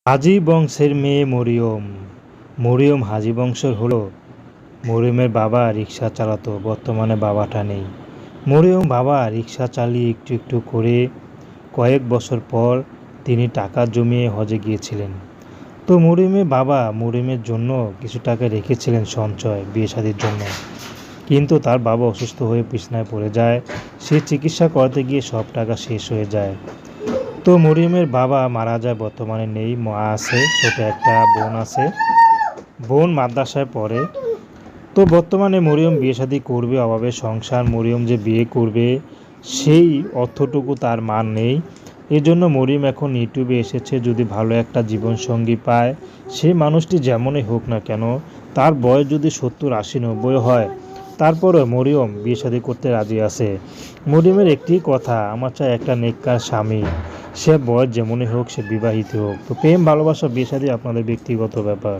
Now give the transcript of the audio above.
হাজী বংশের মেয়ে মরিয়ম। মরিয়ম হাজী বংশের হলো। মরিয়মের বাবা রিকশা চালাতো, বর্তমানে বাবাটা নেই। মরিয়ম বাবা রিকশা চালিয়ে একটু একটু করে কয়েক বছর পর তিনি টাকা জমিয়ে হজে গিয়েছিলেন। তো মরিয়মের বাবা মরিয়মের জন্য কিছু টাকা রেখেছিলেন সঞ্চয় বিয়ে শাদির জন্য, কিন্তু তার বাবা অসুস্থ হয়ে বিছানায় পড়ে যায়। সে চিকিৎসা করাতে গিয়ে সব টাকা শেষ হয়ে যায়। তো মরিয়মের বাবা মারা যায়, বর্তমানে নেই। মা আছে, ছোট একটা বোন আছে। বোন মাদ্রাসায় পড়ে। তো বর্তমানে মরিয়ম বিয়ে শাদী করবে, অভাবে সংসার। মরিয়ম যে বিয়ে করবে সেই অর্থটুকু তার মার নেই। এজন্য মরিয়ম এখন ইউটিউবে এসেছে, যদি ভালো একটা জীবনসঙ্গী পায়, সেই মানুষটি যেমনই হোক না কেন, তার বয়স যদি 70, 80, 90 হয়, তারপরে মরিয়ম বিয়ে শাদী করতে রাজি আছে। মরিয়মের একটি কথা, আমার চাই একটা নেককার স্বামী, সে বয়স যেমনই হোক, সে বিবাহিত হোক। তো প্রেম ভালোবাসা বিয়ে শাদী আপনাদের ব্যক্তিগত ব্যাপার।